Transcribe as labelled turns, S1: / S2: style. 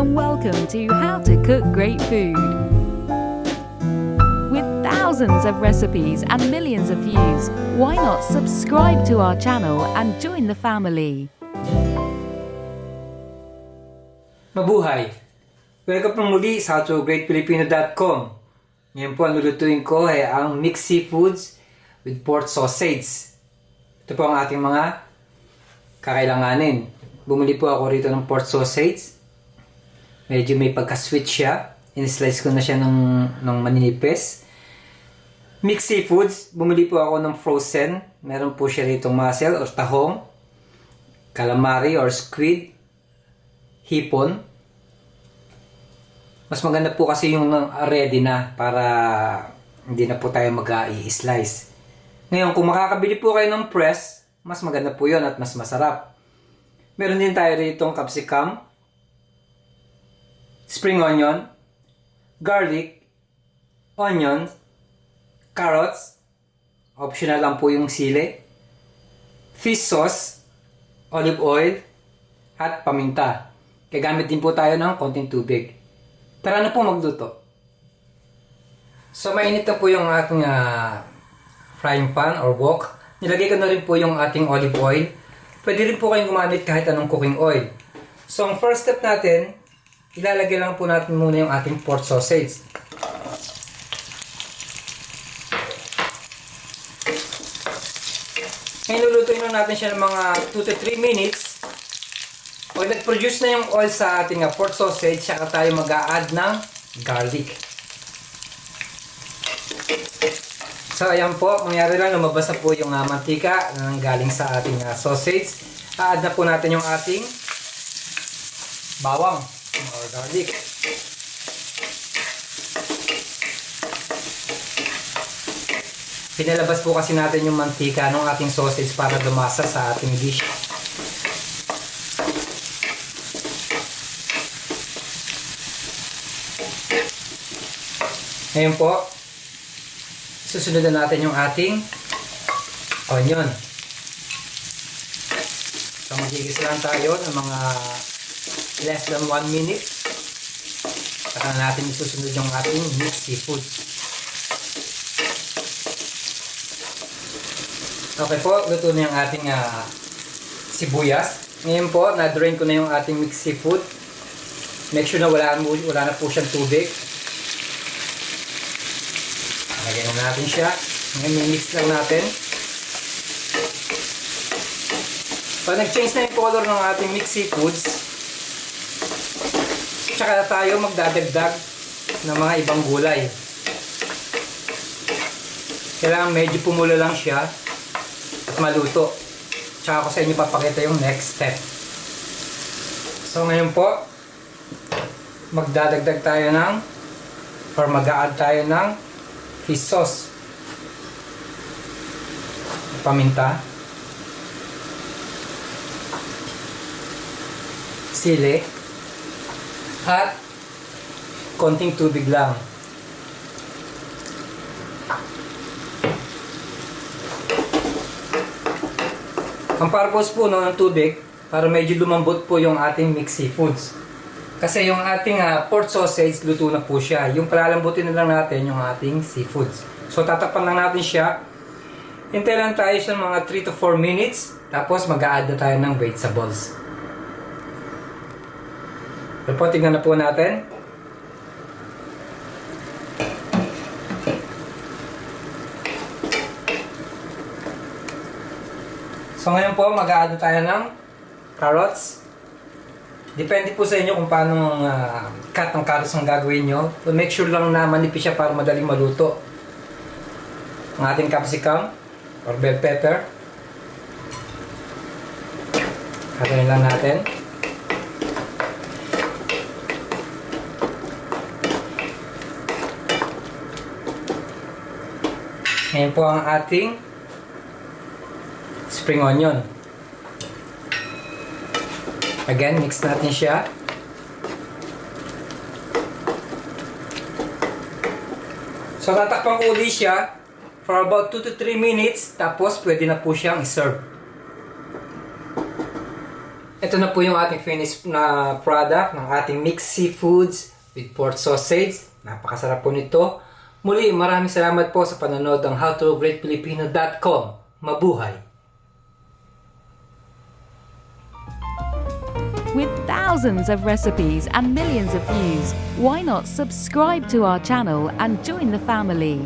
S1: and welcome to How to Cook Great Food. With thousands of recipes and millions of views, why not subscribe to our channel and join the family?
S2: Mabuhay! Welcome po muli sa howtogreatfilipino.com. Ngayon po ang lulutuin ko ay ang mixed seafoods with pork sausage. Ito po ang ating mga kakailanganin. Bumili po ako rito ng pork sausage. Medyo may pagka-sweet siya. In-slice ko na siya ng maninipis. Mixed seafoods, bumili po ako ng frozen. Meron po siya rito mussel or tahong, calamari or squid, hipon. Mas maganda po kasi yung ready na para hindi na po tayo mag-i-slice. Ngayon, kung makakabili po kayo ng press, mas maganda po yun at mas masarap. Meron din tayo rito ng capsicum, spring onion, garlic, onions, carrots, optional lang po yung sili, fish sauce, olive oil, at paminta. Gagamit din po tayo ng konting tubig. Tara na po magluto. So mainit na po yung ating frying pan or wok. Nilagay ko na rin po yung ating olive oil. Pwede rin po kayong gumamit kahit anong cooking oil. So ang first step natin, ilalagay lang po natin muna yung ating pork sausage. Ngayon lulutuin lang natin siya ng mga 2 to 3 minutes. Pag nag-produce na yung oil sa ating pork sausage, saka tayo mag-a-add ng garlic. So ayan po, mangyari lang lumabas na po yung mantika na galing sa ating sausage. A-add na po natin yung ating bawang or garlic. Pinalabas po kasi natin yung mantika ng ating sausage para lumasa sa ating dish. Ngayon po, susunod na natin yung ating onion. So magigis lang tayo ng mga less than 1 minute. Saka na natin isusunod yung ating mixed seafood. Okay po, luto na yung ating sibuyas. Ngayon po, na-drain ko na yung ating mixed seafood. Make sure na wala na po siyang tubig. Lagyan na natin siya. Ngayon, mix lang natin. Pag nag-change na yung color ng ating mixed seafoods, tsaka tayo magdadagdag ng mga ibang gulay. Kailangan medyo pumula lang siya at maluto. Tsaka ko sa inyo papakita yung next step. So ngayon po, magdadagdag tayo ng or mag-a-add tayo ng fish sauce, paminta, sili, at konting tubig lang. Ang purpose po ng tubig para medyo lumambot po yung ating mixed seafoods. Kasi yung ating pork sausage, luto na po siya. Yung palalambutin na lang natin yung ating seafoods. So tatakpan lang natin siya. Hintay lang tayo sa mga 3 to 4 minutes. Tapos mag-a-add na tayo ng vegetables. So po, tingnan na po natin. So ngayon po, mag-a-add na tayo ng carrots. Depende po sa inyo kung paano cut ng carrots ang gagawin nyo. So make sure lang na manipis siya para madaling maluto. Ang ating capsicum or bell pepper. Hatayin lang natin. Ngayon po ang ating spring onion. Again, mix natin siya. So, tatakpan ko ulit siya for about 2 to 3 minutes. Tapos, pwede na po siyang i-serve. Ito na po yung ating finished na product ng ating mixed seafoods with pork sausage. Napakasarap po nito. Muli, maraming salamat po sa panonood ng howtogreatfilipino.com. Mabuhay!
S1: With thousands of recipes and millions of views, why not subscribe to our channel and join the family?